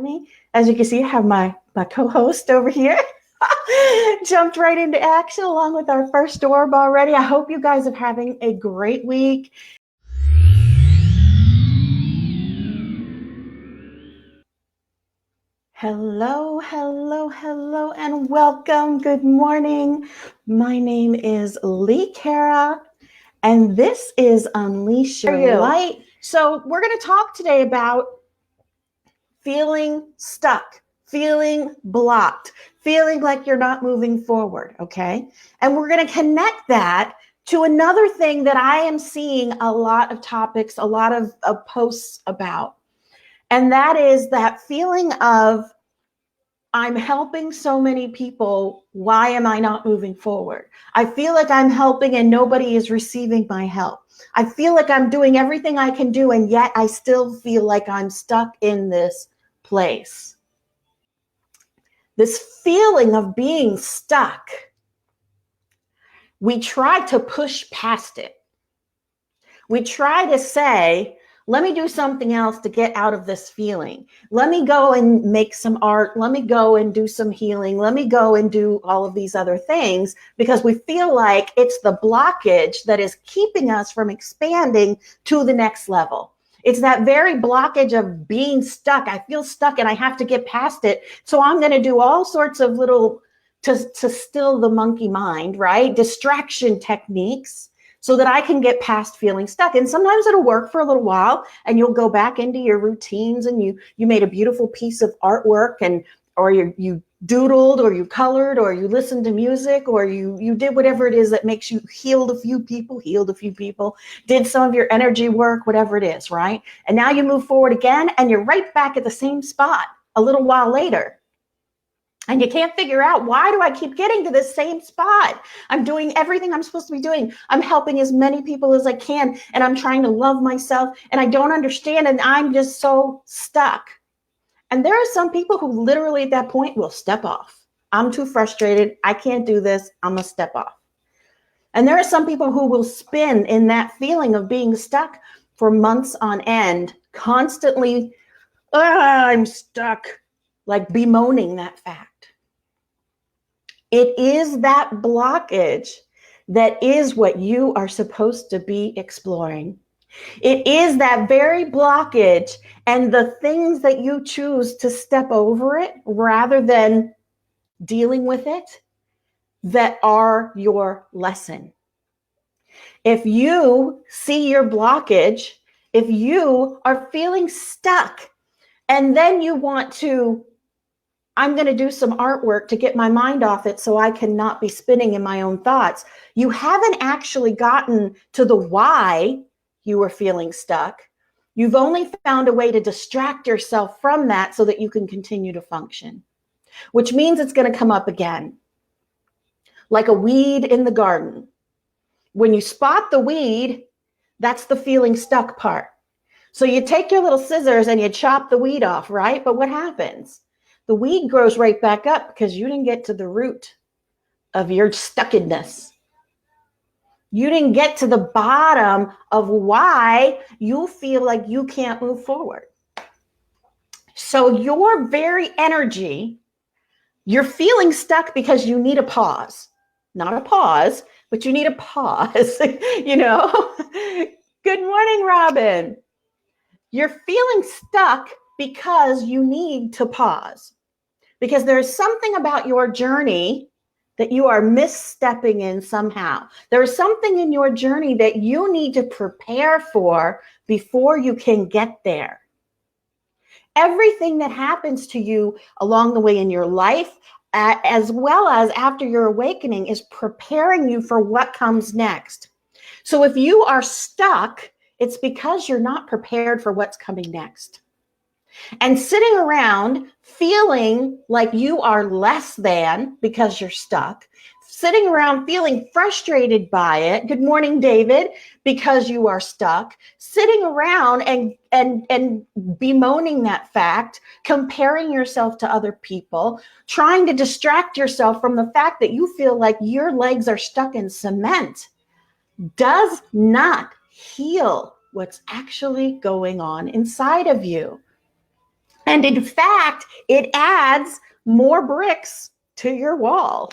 me. As you can see, I have my co-host over here. Jumped right into action along with our first orb already. I hope you guys are having a great week. Hello, and welcome. Good morning. My name is Lee Cara, and this is Unleash Your Light. So we're going to talk today about feeling stuck, feeling blocked, feeling like you're not moving forward, okay? And we're going to connect that to another thing that I am seeing a lot of topics, a lot of posts about. And that is that feeling of, I'm helping so many people. Why am I not moving forward? I feel like I'm helping and nobody is receiving my help. I feel like I'm doing everything I can do, and yet I still feel like I'm stuck in this place. This feeling of being stuck, we try to push past it. We try to say, let me do something else to get out of this feeling. Let me go and make some art. Let me go and do some healing. Let me go and do all of these other things, because we feel like it's the blockage that is keeping us from expanding to the next level. It's that very blockage of being stuck. I feel stuck and I have to get past it. So I'm going to do all sorts of little, to still the monkey mind, right? Distraction techniques, so that I can get past feeling stuck. And sometimes it'll work for a little while, and you'll go back into your routines, and you made a beautiful piece of artwork, or you doodled, or you colored, or you listened to music, or you did whatever it is that makes you healed a few people, did some of your energy work, whatever it is, right? And now you move forward again, and you're right back at the same spot a little while later. And you can't figure out, why do I keep getting to this same spot? I'm doing everything I'm supposed to be doing. I'm helping as many people as I can, and I'm trying to love myself, and I don't understand, and I'm just so stuck. And there are some people who literally at that point will step off. I'm too frustrated. I can't do this. I'm going to step off. And there are some people who will spin in that feeling of being stuck for months on end, constantly, I'm stuck, like bemoaning that fact. It is that blockage that is what you are supposed to be exploring. It is that very blockage and the things that you choose to step over it rather than dealing with it that are your lesson. If you see your blockage, if you are feeling stuck, and then you want to, I'm going to do some artwork to get my mind off it so I cannot be spinning in my own thoughts, you haven't actually gotten to the why you were feeling stuck. You've only found a way to distract yourself from that so that you can continue to function, which means it's going to come up again, like a weed in the garden. When you spot the weed, that's the feeling stuck part. So you take your little scissors and you chop the weed off, right? But what happens? The weed grows right back up because you didn't get to the root of your stuckness. You didn't get to the bottom of why you feel like you can't move forward. So your very energy, you're feeling stuck because you need a pause. Not a pause, but you need a pause, you know? Good morning, Robin. You're feeling stuck because you need to pause. Because there's something about your journey that you are misstepping in somehow. There's something in your journey that you need to prepare for before you can get there. Everything that happens to you along the way in your life, as well as after your awakening, is preparing you for what comes next. So if you are stuck, it's because you're not prepared for what's coming next. And sitting around feeling like you are less than because you're stuck, sitting around feeling frustrated by it, good morning, David, because you are stuck, sitting around and bemoaning that fact, comparing yourself to other people, trying to distract yourself from the fact that you feel like your legs are stuck in cement, does not heal what's actually going on inside of you. And in fact, it adds more bricks to your wall.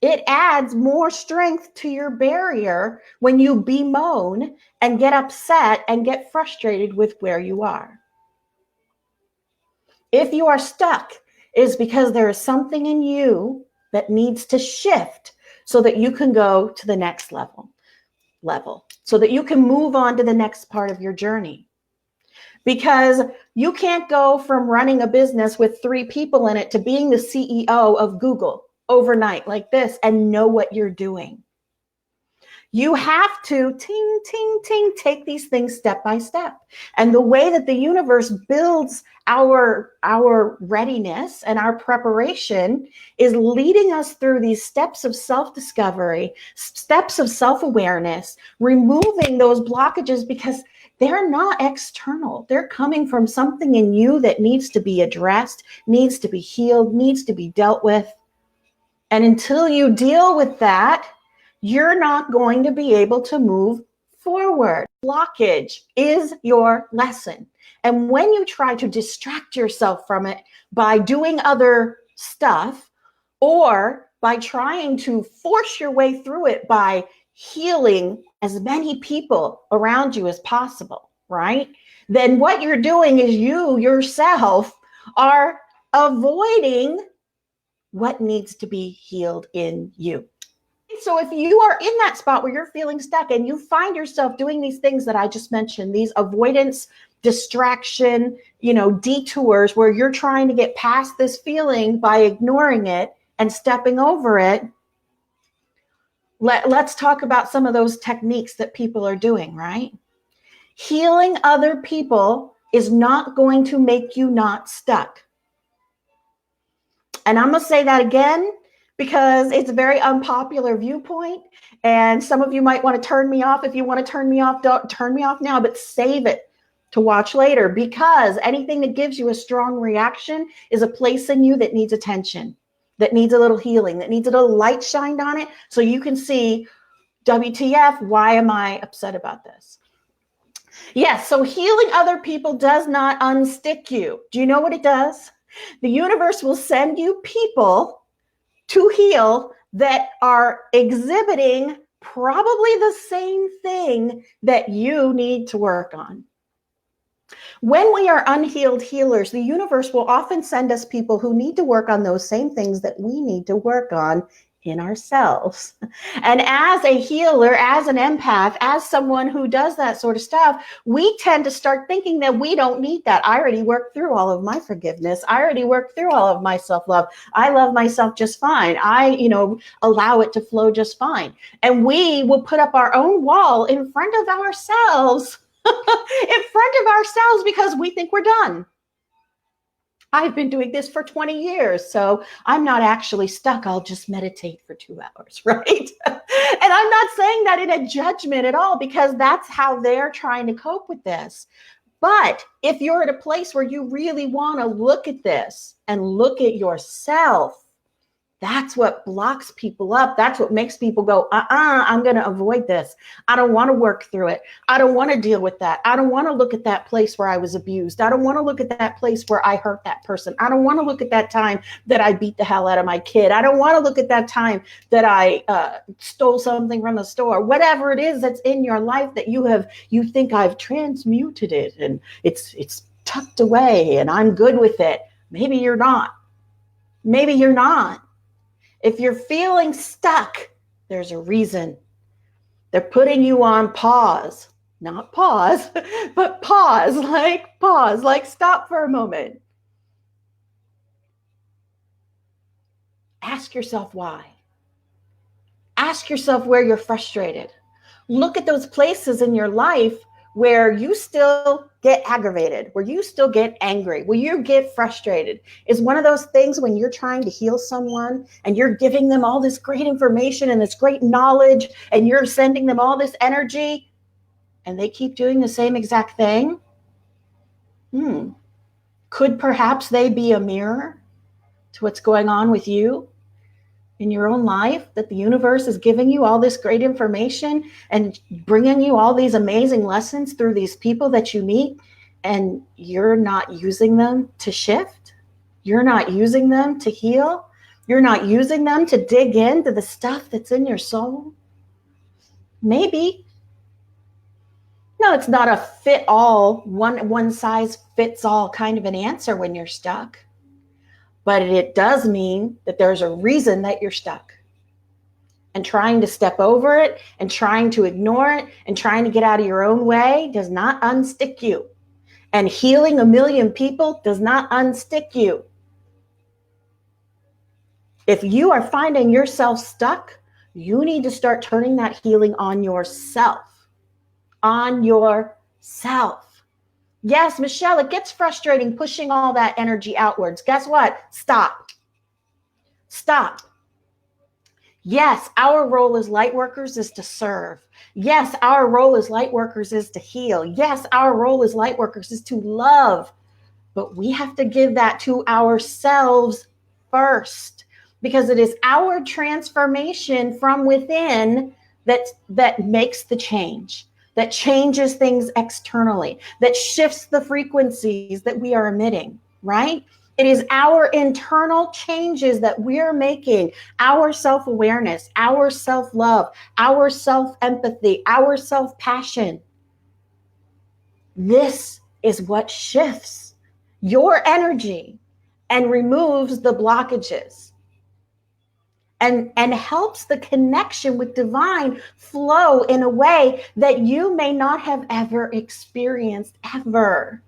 It adds more strength to your barrier when you bemoan and get upset and get frustrated with where you are. If you are stuck, it is because there is something in you that needs to shift so that you can go to the next level, so that you can move on to the next part of your journey. Because you can't go from running a business with 3 people in it to being the CEO of Google overnight like this and know what you're doing. You have to ting, ting, ting, take these things step by step. And the way that the universe builds our readiness and our preparation is leading us through these steps of self-discovery, steps of self-awareness, removing those blockages because they're not external. They're coming from something in you that needs to be addressed, needs to be healed, needs to be dealt with. And until you deal with that, you're not going to be able to move forward. Blockage is your lesson. And when you try to distract yourself from it by doing other stuff or by trying to force your way through it by healing as many people around you as possible, right? Then what you're doing is you yourself are avoiding what needs to be healed in you. So if you are in that spot where you're feeling stuck and you find yourself doing these things that I just mentioned, these avoidance, distraction, detours where you're trying to get past this feeling by ignoring it and stepping over it, let's talk about some of those techniques that people are doing, right? Healing other people is not going to make you not stuck. And I'm going to say that again, because it's a very unpopular viewpoint. And some of you might want to turn me off. If you want to turn me off, don't turn me off now, but save it to watch later, because anything that gives you a strong reaction is a place in you that needs attention, that needs a little healing, that needs a little light shined on it so you can see, WTF, why am I upset about this? Yes, so healing other people does not unstick you. Do you know what it does? The universe will send you people to heal that are exhibiting probably the same thing that you need to work on. When we are unhealed healers, the universe will often send us people who need to work on those same things that we need to work on in ourselves. And as a healer, as an empath, as someone who does that sort of stuff, we tend to start thinking that we don't need that. I already worked through all of my forgiveness. I already worked through all of my self-love. I love myself just fine. I, allow it to flow just fine. And we will put up our own wall in front of ourselves, because we think we're done. I've been doing this for 20 years, so I'm not actually stuck. I'll just meditate for 2 hours, right? And I'm not saying that in a judgment at all, because that's how they're trying to cope with this. But if you're at a place where you really want to look at this and look at yourself, that's what blocks people up. That's what makes people go, I'm going to avoid this. I don't want to work through it. I don't want to deal with that. I don't want to look at that place where I was abused. I don't want to look at that place where I hurt that person. I don't want to look at that time that I beat the hell out of my kid. I don't want to look at that time that I stole something from the store. Whatever it is that's in your life that you think I've transmuted it and it's tucked away and I'm good with it. Maybe you're not. Maybe you're not. If you're feeling stuck, there's a reason. They're putting you on pause, not pause, but pause, like stop for a moment. Ask yourself why. Ask yourself where you're frustrated. Look at those places in your life where you still get aggravated, where you still get angry, where you get frustrated. Is one of those things when you're trying to heal someone and you're giving them all this great information and this great knowledge and you're sending them all this energy and they keep doing the same exact thing? Could perhaps they be a mirror to what's going on with you in your own life, that the universe is giving you all this great information and bringing you all these amazing lessons through these people that you meet? and you're not using them to shift. You're not using them to heal. You're not using them to dig into the stuff that's in your soul. Maybe. No, it's not a fit all, one size fits all kind of an answer when you're stuck. But it does mean that there's a reason that you're stuck. And trying to step over it and trying to ignore it and trying to get out of your own way does not unstick you. And healing a million people does not unstick you. If you are finding yourself stuck, you need to start turning that healing on yourself. On yourself. Yes, Michelle, it gets frustrating pushing all that energy outwards. Guess what? Stop. Stop. Yes, our role as light workers is to serve. Yes, our role as light workers is to heal. Yes, our role as light workers is to love. But we have to give that to ourselves first, because it is our transformation from within that makes the change, that changes things externally, that shifts the frequencies that we are emitting, right? It is our internal changes that we're making, our self-awareness, our self-love, our self-empathy, our self-passion. This is what shifts your energy and removes the blockages and helps the connection with divine flow in a way that you may not have ever experienced ever.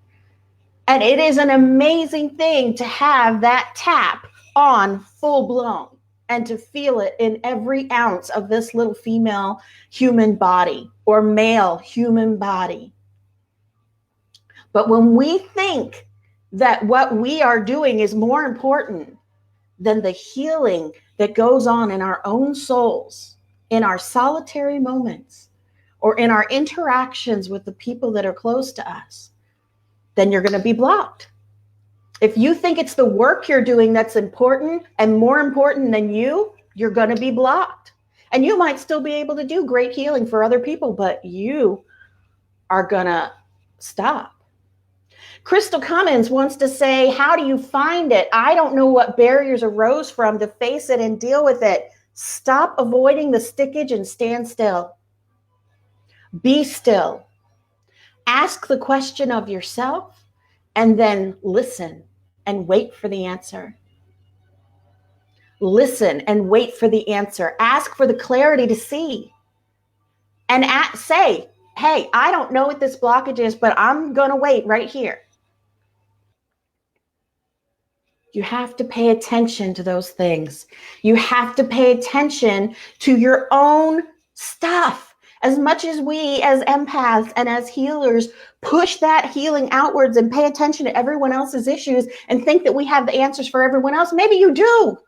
And it is an amazing thing to have that tap on full blown and to feel it in every ounce of this little female human body or male human body. But when we think that what we are doing is more important than the healing that goes on in our own souls, in our solitary moments, or in our interactions with the people that are close to us, then you're going to be blocked. If you think it's the work you're doing that's important and more important than you're going to be blocked. And you might still be able to do great healing for other people, but you are going to stop. Crystal Cummins wants to say, how do you find it? I don't know what barriers arose from to face it and deal with it. Stop avoiding the stickage and stand still. Be still. Ask the question of yourself and then listen and wait for the answer. Listen and wait for the answer. Ask for the clarity to see. And say, hey, I don't know what this blockage is, but I'm going to wait right here. You have to pay attention to those things. You have to pay attention to your own stuff. As much as we as empaths and as healers push that healing outwards and pay attention to everyone else's issues and think that we have the answers for everyone else, maybe you do.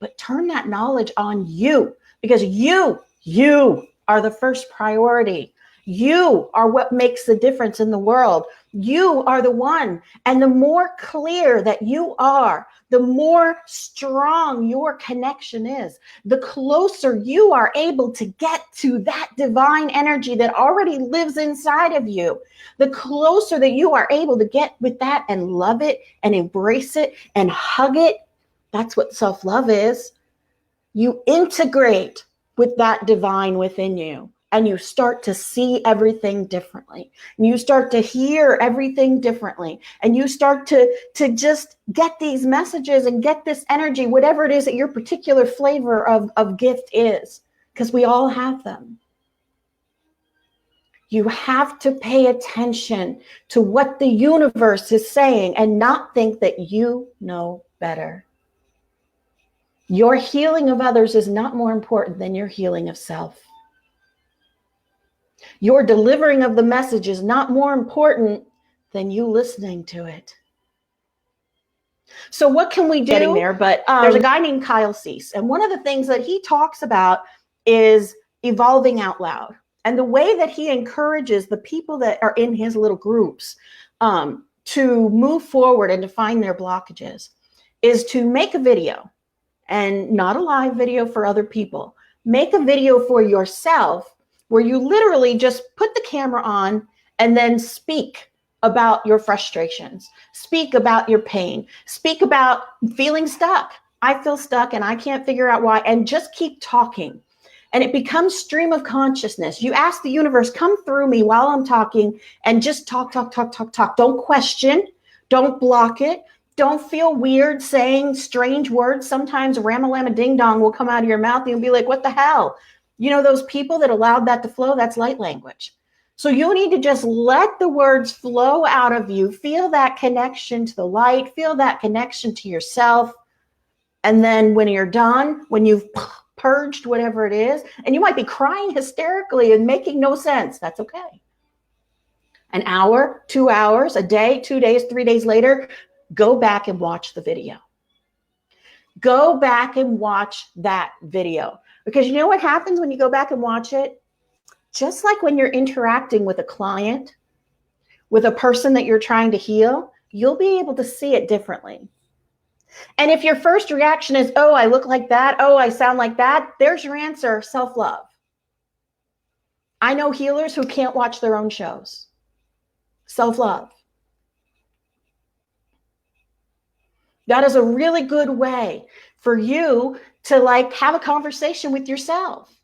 But turn that knowledge on you, because you are the first priority. You are what makes the difference in the world. You are the one. And the more clear that you are, the more strong your connection is, the closer you are able to get to that divine energy that already lives inside of you, the closer that you are able to get with that and love it and embrace it and hug it. That's what self-love is. You integrate with that divine within you. And you start to see everything differently. And you start to hear everything differently. And you start to just get these messages and get this energy, whatever it is that your particular flavor of gift is, because we all have them. You have to pay attention to what the universe is saying and not think that you know better. Your healing of others is not more important than your healing of self. Your delivering of the message is not more important than you listening to it. So what can we do? Getting there, but there's a guy named Kyle Cease, and one of the things that he talks about is evolving out loud. And the way that he encourages the people that are in his little groups to move forward and to find their blockages is to make a video, and not a live video for other people. Make a video for yourself where you literally just put the camera on and then speak about your frustrations. Speak about your pain. Speak about feeling stuck. I feel stuck and I can't figure out why. And just keep talking. And it becomes stream of consciousness. You ask the universe, come through me while I'm talking, and just talk, talk, talk, talk, talk. Don't question. Don't block it. Don't feel weird saying strange words. Sometimes ramalama ding dong will come out of your mouth and you'll be like, what the hell? You know, those people that allowed that to flow, that's light language. So you need to just let the words flow out of you. Feel that connection to the light. Feel that connection to yourself. And then when you're done, when you've purged whatever it is, and you might be crying hysterically and making no sense, that's okay. An hour, 2 hours, a day, 2 days, 3 days later, go back and watch the video. Go back and watch that video. Because you know what happens when you go back and watch it? Just like when you're interacting with a client, with a person that you're trying to heal, you'll be able to see it differently. And if your first reaction is, oh, I look like that, oh, I sound like that, there's your answer, self-love. I know healers who can't watch their own shows. Self-love. That is a really good way for you to like have a conversation with yourself.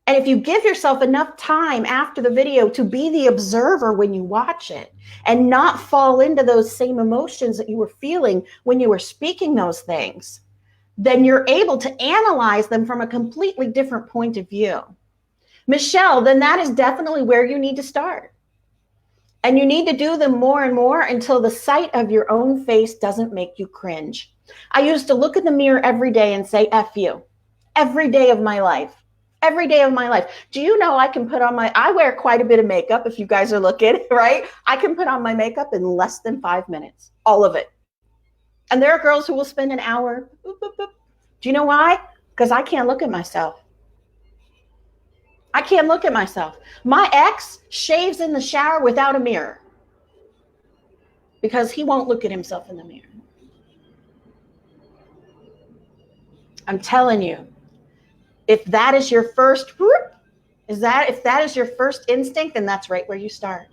And if you give yourself enough time after the video to be the observer when you watch it and not fall into those same emotions that you were feeling when you were speaking those things, then you're able to analyze them from a completely different point of view. Michelle, then that is definitely where you need to start. And you need to do them more and more until the sight of your own face doesn't make you cringe. I used to look in the mirror every day and say, F you, every day of my life. Every day of my life. Do you know I can put on I wear quite a bit of makeup if you guys are looking, right? I can put on my makeup in less than 5 minutes, all of it. And there are girls who will spend an hour. Boop, boop, boop. Do you know why? Because I can't look at myself. I can't look at myself. My ex shaves in the shower without a mirror because he won't look at himself in the mirror. I'm telling you. If that is your first, if that is your first instinct, then that's right where you start.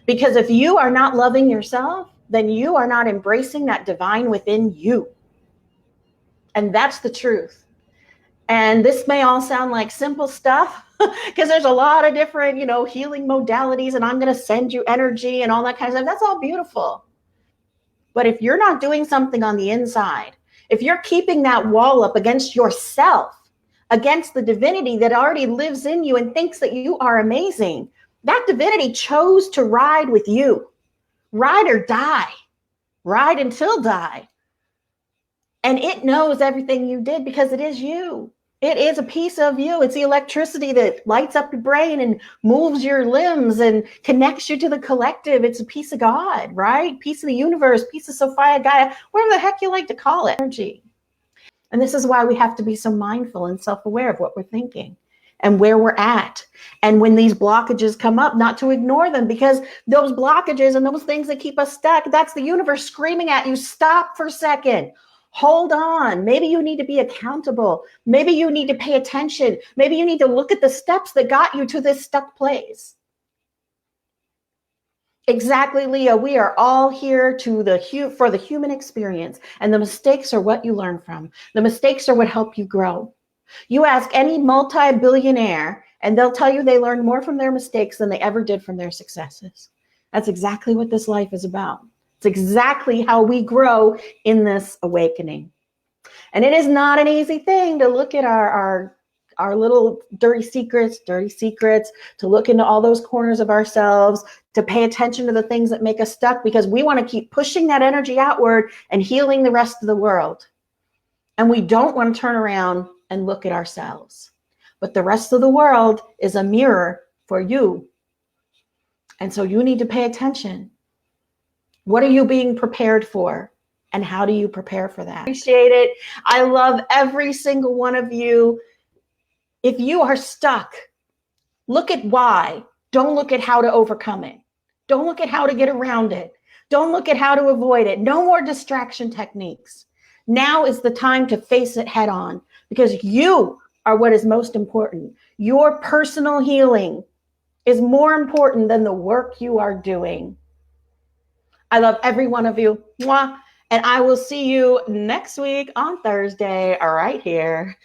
Because if you are not loving yourself, then you are not embracing that divine within you. And that's the truth. And this may all sound like simple stuff because there's a lot of different, healing modalities, and I'm going to send you energy and all that kind of stuff. That's all beautiful. But if you're not doing something on the inside, if you're keeping that wall up against yourself, against the divinity that already lives in you and thinks that you are amazing, that divinity chose to ride with you. Ride or die. Ride until die. And it knows everything you did because it is you. It is a piece of you. It's the electricity that lights up your brain and moves your limbs and connects you to the collective. It's a piece of God, right? Piece of the universe, piece of Sophia, Gaia, whatever the heck you like to call it. Energy. And this is why we have to be so mindful and self-aware of what we're thinking and where we're at. And when these blockages come up, not to ignore them, because those blockages and those things that keep us stuck, that's the universe screaming at you, stop for a second. Hold on. Maybe you need to be accountable. Maybe you need to pay attention. Maybe you need to look at the steps that got you to this stuck place. Exactly, Leah. We are all here for the human experience, and the mistakes are what you learn from. The mistakes are what help you grow. You ask any multi-billionaire, and they'll tell you they learned more from their mistakes than they ever did from their successes. That's exactly what this life is about. It's exactly how we grow in this awakening. And it is not an easy thing to look at our little dirty secrets, to look into all those corners of ourselves, to pay attention to the things that make us stuck, because we want to keep pushing that energy outward and healing the rest of the world. And we don't want to turn around and look at ourselves. But the rest of the world is a mirror for you. And so you need to pay attention. What are you being prepared for? And how do you prepare for that? Appreciate it. I love every single one of you. If you are stuck, look at why. Don't look at how to overcome it. Don't look at how to get around it. Don't look at how to avoid it. No more distraction techniques. Now is the time to face it head on, because you are what is most important. Your personal healing is more important than the work you are doing. I love every one of you. Mwah. And I will see you next week on Thursday, right here.